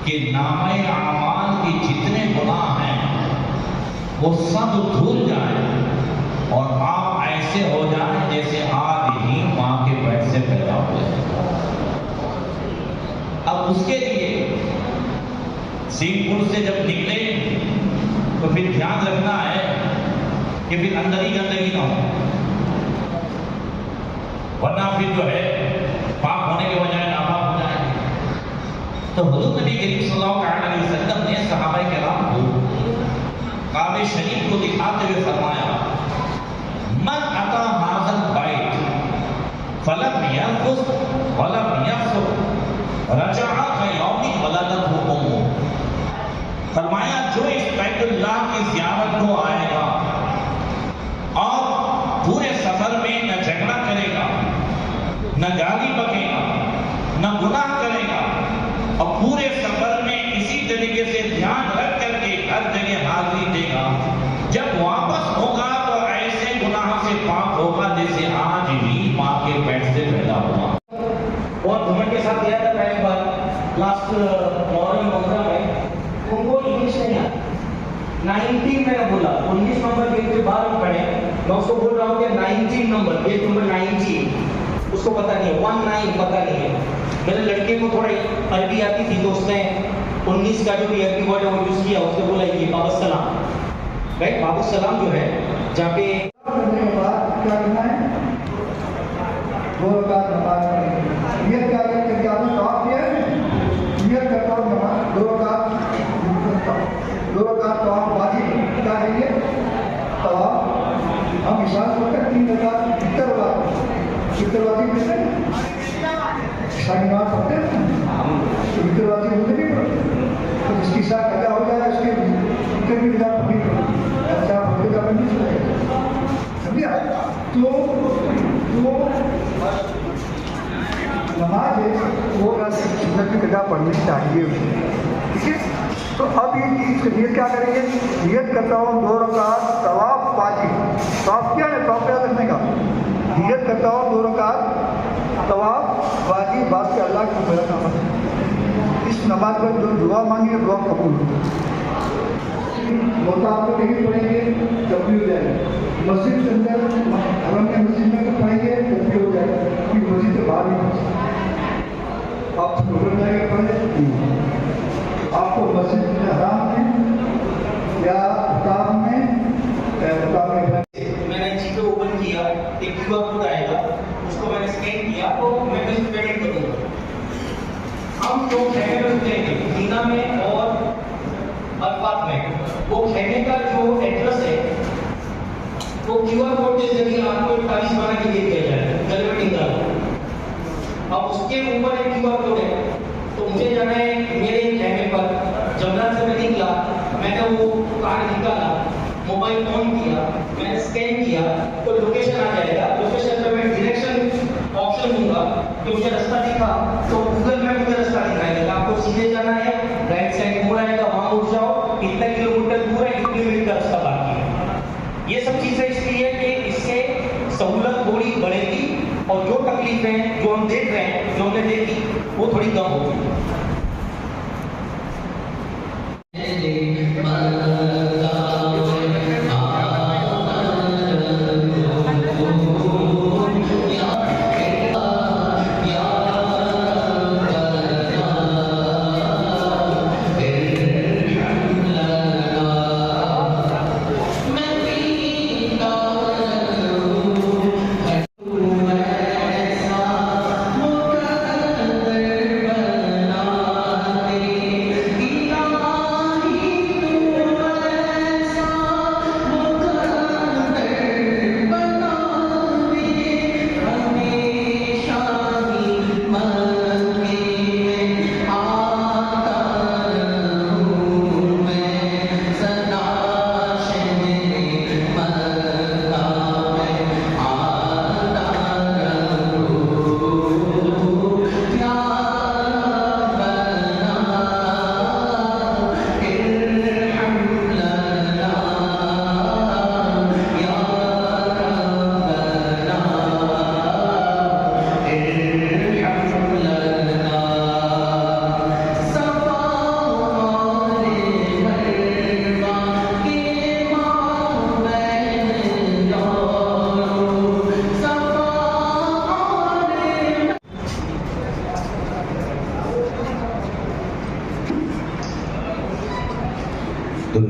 कि नामे आमाल के जितने गुनाह हैं वो सब धुल जाए और आप ऐसे हो जाए जैसे आज ही मां के पेट से पैदा हुए। अब उसके लिए सीनपुर से जब निकले तो फिर ध्यान रखना है कि फिर अंदर ही गंदगी ना हो, वरना फिर जो है पाप होने के बजाय नापाक हो जाए। तो हुजूर नबी करीम सल्लल्लाहु अलैहि वसल्लम ने सहाबा किराम को काबे शरीफ को दिखाते हुए फरमाया, मन अता हाज़ल बैत फलम यरफुस वलम यफसुक रजअ कयौमि वलदतहु उम्मुहु। फरमाया जो इस बैतुल्लाह की ज़ियारत को आएगा और पूरे सफर में न झगड़ा करेगा, न गाली बकेगा, न गुनाह करेगा और पूरे सफर में इसी तरीके से ध्यान रख करके हर जगह हाजिरी देगा, जब वापस होगा तो ऐसे गुनाह से पाक होगा जैसे आज ही मां के पेट से पैदा हुआ। और घुमंड के साथ गया था पहली बार लास्ट मॉर्निंग प्रोग्राम में, उनको इंग्लिश नहीं आता। 19 मैंने बोला, 19 नंबर गेट के बाहर हम पढ़े, मैं उसको बोल रहा हूँ कि 19 नंबर गेट नंबर 19 उसको पता नहीं है, 19 पता नहीं है। मेरे लड़के को थोड़ा अरबी आती थी तो उसने 19 का जो भी अरबी वर्ड है वो यूज किया, उसने बोला ये बाबा सलाम, राइट। बाबू सलाम जो है जहाँ पे करने के बाद क्या करना है, 2 रकात नमाज पढ़ेंगे। ये क्या करके आपने टॉप किया है, ये करता हूँ नमाज 2 रकात तो आप वाजिब क्या करेंगे, तो हम इशारा करते 3 रकात कितर वाजिब कहते हैं, नमाज पढ़ते हैं तो कितर वाजिब होते नहीं पढ़ते, तो जिसकी साथ पैदा हो जाए उसके कितर की विधा पढ़ी ऐसा पढ़ेगा नहीं चलेगा, समझिए। तो नमाज है वो सुन्नत की कदा पढ़नी चाहिए, ठीक है। तो अब ये नियत क्या करेंगे, नियत करता हूँ 2 रकात तवाफ वाजिब। तवाफ क्या है, तवाफ क्या रखने का, नियत करता हूँ 2 रकात तवाफ वाजिब, बात के अल्लाह की मेरा काम है। इस नमाज पर जो दुआ मांगी दुआ कबूल होता, आपको नहीं पढ़ेंगे तब भी हो जाएगा। मस्जिद के अंदर हरम में मस्जिद में पढ़ेंगे तब भी हो जाएगा, क्योंकि मस्जिद से बाहर नहीं आप छोड़ जाएंगे पढ़े, आपको मस्जिद में हराम में या उताब में मैंने चीज़ें ओपन किया, एक QR कोड आएगा, उसको मैंने स्कैन किया तो मैं कहीं पेमेंट करूँगा। हम जो खेमे में उतरेंगे मदीना में और अरफात में, वो खेमे का जो एड्रेस है वो QR कोड के जरिए आपको 41 बना के दे दिया जाएगा, गले में टिका। अब उसके ऊपर एक QR कोड है, तो मुझे जाना है मेरे खेमे पर। जमना से मैं निकला, मैंने वो कार्ड निकाला, मोबाइल ऑन किया, मैंने स्कैन किया तो लोकेशन आ जाएगा। लोकेशन पे मैं डायरेक्शन ऑप्शन दूंगा कि मुझे रास्ता दिखा तो गूगल मैप मुझे रास्ता दिखाएगा, आपको सीधे जाना है, राइट साइड मोड़ आएगा, वहां उठ जाओ, इतना किलोमीटर दूर है, इतनी मिनट का रास्ता बाकी है। ये सब चीजें इसलिए कि इससे सहूलत थोड़ी बढ़ेगी और जो तकलीफें जो हम देख रहे हैं, जो हमने देखी, वो थोड़ी कम होगी।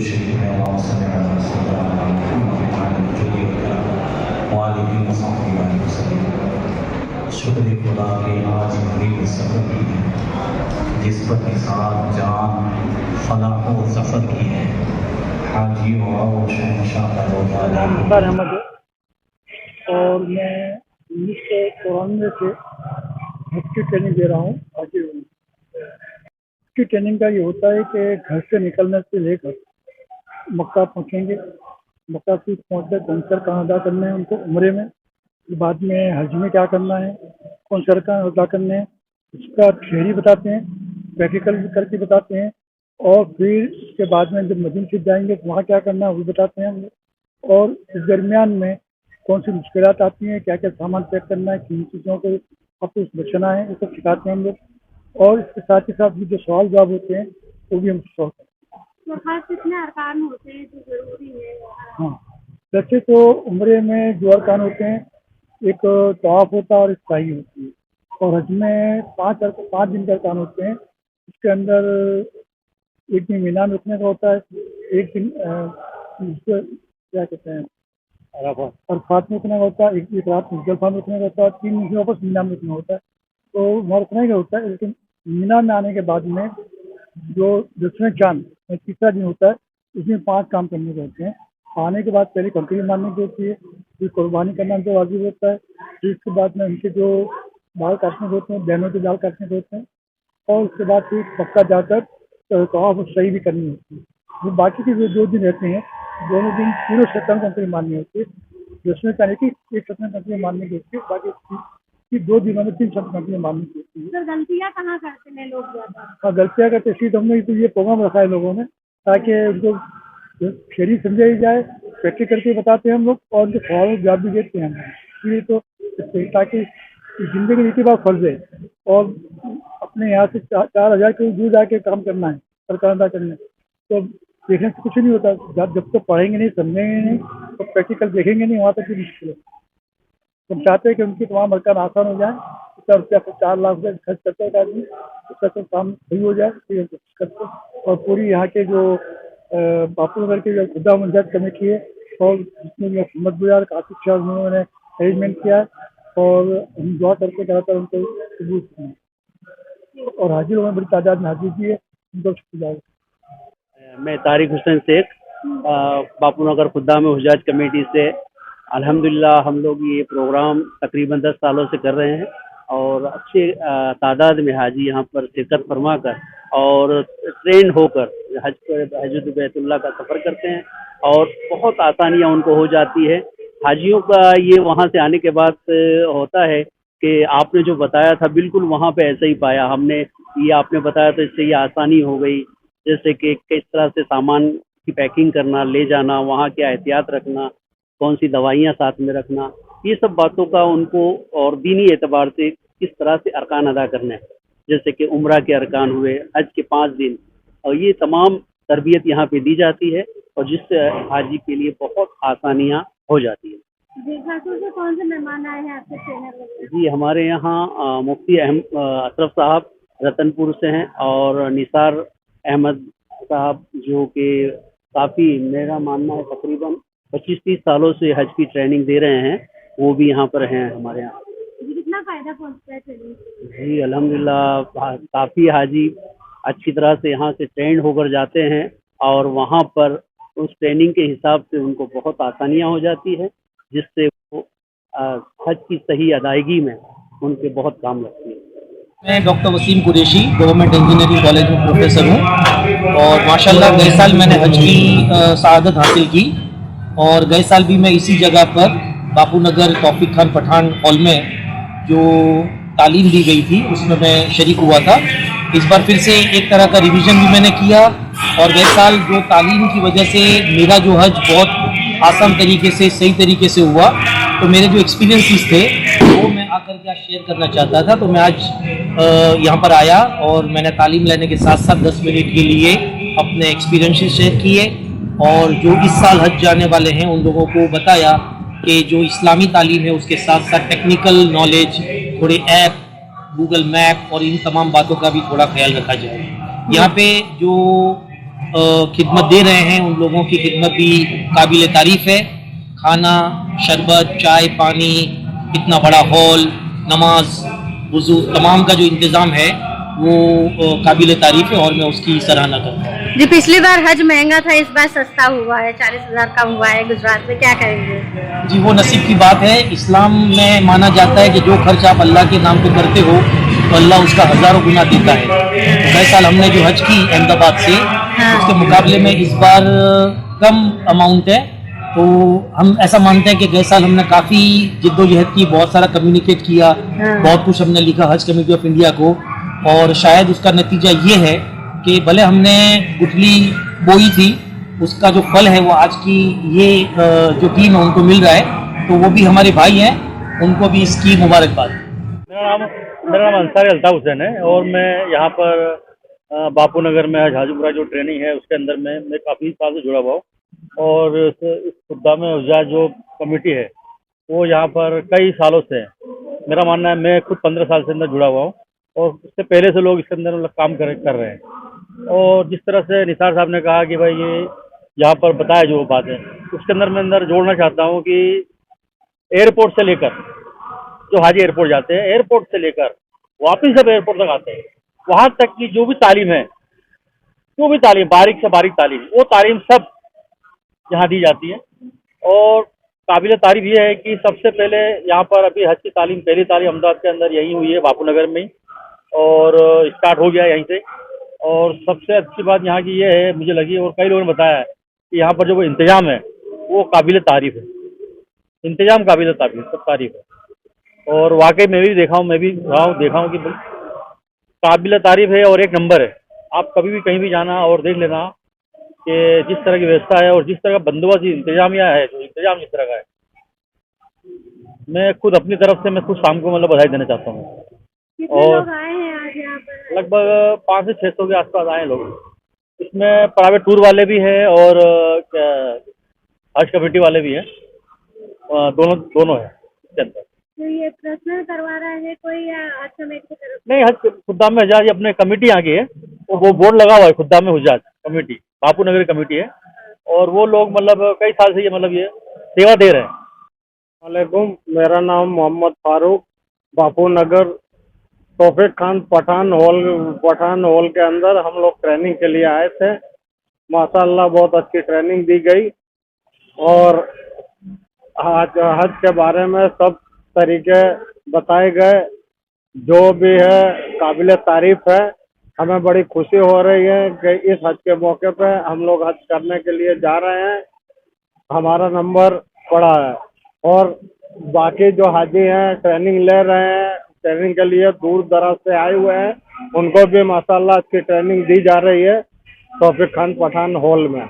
शरीफ में अल्लाहुम्मा सल्लि अला सय्यिदिना मुहम्मद वसल्लम। शुक्र खुदा के आज बड़ी सफ़र की है जिस पर निसाब जान फलाह व सफ़र की है। हाजी और शहंशाह अंसार अहमद है और मैं 1994 से हज की ट्रेनिंग दे रहा हूँ। की ट्रेनिंग का ये होता है कि घर से निकलने से लेकर मक्का पहुँचेंगे, मक्का से पहुँचकर कौन सा काम अदा करना है उनको उम्रे में, बाद में हज में क्या करना है, कौन सा काम अदा करने हैं, उसका थियरी बताते हैं, प्रैक्टिकल करके बताते हैं, और फिर उसके बाद में जब मदीना से जाएंगे तो वहाँ क्या करना है वो बताते हैं हम लोग। और इस दरमियान में कौन सी मुश्किलात आती हैं, क्या क्या सामान पैक करना है, किन चीज़ों को आपको बचना है, वो सब सिखाते हैं हम लोग। और इसके साथ ही साथ भी जो सवाल जवाब होते हैं वो भी हम सॉल्व करते हैं। तो हज कितने अरकान होते हैं जो जरूरी है? हाँ, वैसे तो उम्रे में जो अरकान होते हैं, एक तवाफ होता है और एक साई होती है, और हज में 5 दिन का अरकान होते हैं। इसके अंदर एक दिन मीना में रुकने का होता है, एक दिन क्या कहते हैं अरफात में रुकने का होता है, एक रात मुजदलिफा में रुकने का होता है, 3 दिन वापस मीना में रुकना होता है। तो वहाँ रुकने का होता है, लेकिन मीना में आने के बाद में जो 10वें चांद तीसरा दिन होता है उसमें 5 काम करने के होते हैं। आने के बाद पहले कंकरी मारने की होती है, फिर कुर्बानी करना जो वाजिब होता है, फिर इसके बाद में उनके जो बाल काटने के होते हैं, बहनों के बाल काटने के होते हैं, और उसके बाद फिर पक्का जाकर तवाफ सही भी करनी होती है। वो बाकी के जो 2 दिन रहते हैं, दोनों दिन तीनों शतम कंकरी मारनी होती है। 10वें चांद की एक शतम कंकरी मारने की होती है, बाकी 2 दिनों में 3 शतम कंकरी मारनी होती है। सर गलतियाँ कहाँ करते हैं लोग ज़्यादा? हाँ, गलतियाँ करते इसलिए हमने तो ये प्रोग्राम रखा है लोगों ने, ताकि उनको शरीर समझाई जाए, प्रैक्टिस करके बताते हैं हम लोग, और उनके सवालों का जवाब भी देते हैं हम। इसलिए तो ताकि ज़िंदगी नीति बात फर्ज है, और अपने यहाँ से 4000 किलो दूर जाके काम करना है, सरकार अदा करना है, तो देखने से कुछ नहीं होता। जब तक पढ़ेंगे नहीं, समझेंगे नहीं, तो प्रैक्टिकल देखेंगे नहीं, वहाँ तक भी मुश्किल है। हम चाहते हैं कि उनकी तमाम अरकान आसान हो जाए। रुपया 4 लाख रुपये खर्च करते हैं आदमी, उसका सब काम सही हो जाए, तो करते। और पूरी यहाँ के जो बापू नगर के जो खुदा मंजत कमेटी है, और जिसमें भी मोहम्मद बुयार काफी अच्छा उन्होंने अरेंजमेंट किया है, और हम दुआ करके ज़्यादातर उनको सबूत किए, और हाजिर में बड़ी तादाद में हाजिर की है, उनको शुक्रिया। मैं तारिक हुसैन शेख बापू नगर खुदा में हुजाज कमेटी से, अल्हम्दुलिल्लाह हम लोग ये प्रोग्राम तकरीबन 10 सालों से कर रहे हैं, और अच्छे तादाद में हाजी यहाँ पर शिरकत फरमा कर और ट्रेन होकर हज बैतुल्लाह का सफ़र करते हैं, और बहुत आसानियाँ उनको हो जाती है। हाजियों का ये वहाँ से आने के बाद होता है कि आपने जो बताया था बिल्कुल वहाँ पे ऐसा ही पाया हमने, ये आपने बताया तो इससे ये आसानी हो गई, जैसे कि किस तरह से सामान की पैकिंग करना, ले जाना, वहाँ क्या एहतियात रखना, कौन सी दवाइयाँ साथ में रखना, ये सब बातों का उनको और दीनी एतबार से किस तरह से अरकान अदा करने हैं, जैसे कि उम्रा के अरकान हुए, हज के 5 दिन, और ये तमाम तरबियत यहाँ पे दी जाती है, और जिससे हाजी के लिए बहुत आसानियाँ हो जाती है। जी, घाटों से कौन से मेहमान आए हैं आपके ट्रेनर? जी, हमारे यहाँ मुफ्ती अशरफ साहब रतनपुर से हैं, और निसार अहमद साहब जो कि काफ़ी मेरा मानना है तकरीबन 25-30 सालों से हज की ट्रेनिंग दे रहे हैं, वो भी यहाँ पर हैं हमारे यहाँ। कितना फ़ायदा पहुँचता है ट्रेनिंग? जी अल्हम्दुलिल्लाह, काफ़ी हाजी अच्छी तरह से यहाँ से ट्रेंड होकर जाते हैं, और वहाँ पर उस ट्रेनिंग के हिसाब से उनको बहुत आसानियाँ हो जाती है, जिससे वो हज की सही अदायगी में उनके बहुत काम लगती है। मैं doctor Waseem Qureshi government engineering college में प्रोफेसर हूँ, और माशाल्लाह गए साल मैंने हज की सआदत हासिल की, और गए साल भी मैं इसी जगह पर बापू नगर तौफीक खान पठान हॉल में जो तालीम दी गई थी उसमें मैं शरीक हुआ था। इस बार फिर से एक तरह का रिवीजन भी मैंने किया, और गए साल जो तालीम की वजह से मेरा जो हज बहुत आसान तरीके से, सही तरीके से हुआ, तो मेरे जो एक्सपीरियंसेस थे वो मैं आकर के शेयर करना चाहता था। तो मैं आज यहाँ पर आया, और मैंने तालीम लेने के साथ साथ 10 मिनट के लिए अपने एक्सपीरियंसेस शेयर किए, और जो इस साल हज जाने वाले हैं उन लोगों को बताया कि जो इस्लामी तालीम है उसके साथ साथ टेक्निकल नॉलेज, थोड़े ऐप, गूगल मैप और इन तमाम बातों का भी थोड़ा ख्याल रखा जाए। यहाँ पे जो खिदमत दे रहे हैं उन लोगों की खिदमत भी काबिल तारीफ़ है। खाना, शरबत, चाय, पानी, इतना बड़ा हॉल, नमाज, वुज़ू, तमाम का जो इंतज़ाम है वो काबिल तारीफ़ है और मैं उसकी सराहना करता हूँ। जी, पिछली बार हज महंगा था, इस बार सस्ता हुआ है, 40,000 कम हुआ है गुजरात में, क्या कहेंगे? जी, वो नसीब की बात है। इस्लाम में माना जाता है कि जो खर्च आप अल्लाह के नाम पे करते हो तो अल्लाह उसका हज़ारों गुना देता है। तो गए साल हमने जो हज की अहमदाबाद से, उसके मुकाबले में इस बार कम अमाउंट है। तो हम ऐसा मानते हैं कि गए साल हमने काफ़ी जिद्दोजहद की, बहुत सारा कम्युनिकेट किया, बहुत कुछ हमने लिखा हज कमेटी ऑफ इंडिया को, और शायद उसका नतीजा ये है कि भले हमने गुठली बोई थी, उसका जो फल है वो आज की ये जो टीम है उनको मिल रहा है। तो वो भी हमारे भाई हैं, उनको भी इसकी मुबारकबाद। मेरा नाम अंसारी अल्ताफ़ हुसैन है और मैं यहाँ पर बापू नगर में हाजीपुरा जो ट्रेनिंग है उसके अंदर में मैं काफ़ी साल से जुड़ा हुआ हूँ। और इस खुद्दाम हुज्जाज जो कमेटी है वो यहाँ पर कई सालों से है। मेरा मानना है, मैं खुद 15 साल से अंदर जुड़ा हुआ हूँ और उससे पहले से लोग इसके अंदर मतलब काम कर रहे हैं। और जिस तरह से निसार साहब ने कहा कि भाई ये यहाँ पर बताया जो बात है, उसके अंदर मैं अंदर जोड़ना चाहता हूँ कि एयरपोर्ट से लेकर, जो हाजी एयरपोर्ट जाते हैं, एयरपोर्ट से लेकर वापस जब एयरपोर्ट तक आते हैं, वहाँ तक की जो भी तालीम है, जो भी तालीम, बारीक से बारीक तालीम, वो तालीम सब यहाँ दी जाती है। और काबिल तारीफ ये है कि सबसे पहले यहाँ पर अभी हज की तालीम, पहली तालीम अहमदाबाद के अंदर यही हुई है, बापू नगर में ही, और स्टार्ट हो गया यहीं से। और सबसे अच्छी बात यहाँ की ये है, मुझे लगी और कई लोगों ने बताया है कि यहाँ पर जो वो इंतज़ाम है वो काबिल तारीफ है। इंतज़ाम काबिल तारीफ है और वाकई मैं भी देखा हूँ कि काबिल तारीफ है और एक नंबर है। आप कभी भी कहीं भी जाना और देख लेना कि जिस तरह की व्यवस्था है और जिस तरह का बंदोबस्त इंतजामिया है, जो इंतजाम जिस तरह का है, मैं खुद अपनी तरफ से मैं खुद शाम को मतलब बधाई देना चाहता हूँ। कितने और लोग आए हैं आज यहाँ पर? लगभग 500 से 600 के आसपास आए लोग। इसमें प्राइवेट टूर वाले भी हैं और हज कमेटी वाले भी हैं, दोनों हैं इसके अंदर। तो ये पर्सनल करवा रहे हैं कोई या हज कमेटी की तरफ? नहीं, हज खुद्दाम हुज्जाज अपने कमेटी यहाँ की है, वो बोर्ड लगा हुआ है खुद्दाम हुज्जाज कमेटी, बापू नगर कमेटी है, और वो लोग मतलब कई साल से ये मतलब ये सेवा दे रहे हैं। वालेकुम, मेरा नाम मोहम्मद फारूक, बापू नगर तौफीक खान पठान हॉल के अंदर हम लोग ट्रेनिंग के लिए आए थे। माशाअल्लाह बहुत अच्छी ट्रेनिंग दी गई और हज के बारे में सब तरीके बताए गए, जो भी है काबिल तारीफ है। हमें बड़ी खुशी हो रही है कि इस हज के मौके पे हम लोग हज करने के लिए जा रहे हैं, हमारा नंबर पड़ा है। और बाकी जो हाजी हैं ट्रेनिंग ले रहे हैं, ट्रेनिंग के लिए दूर दराज से आए हुए हैं, उनको भी माशाअल्लाह अच्छी ट्रेनिंग दी जा रही है तौफीक खान पठान हॉल में।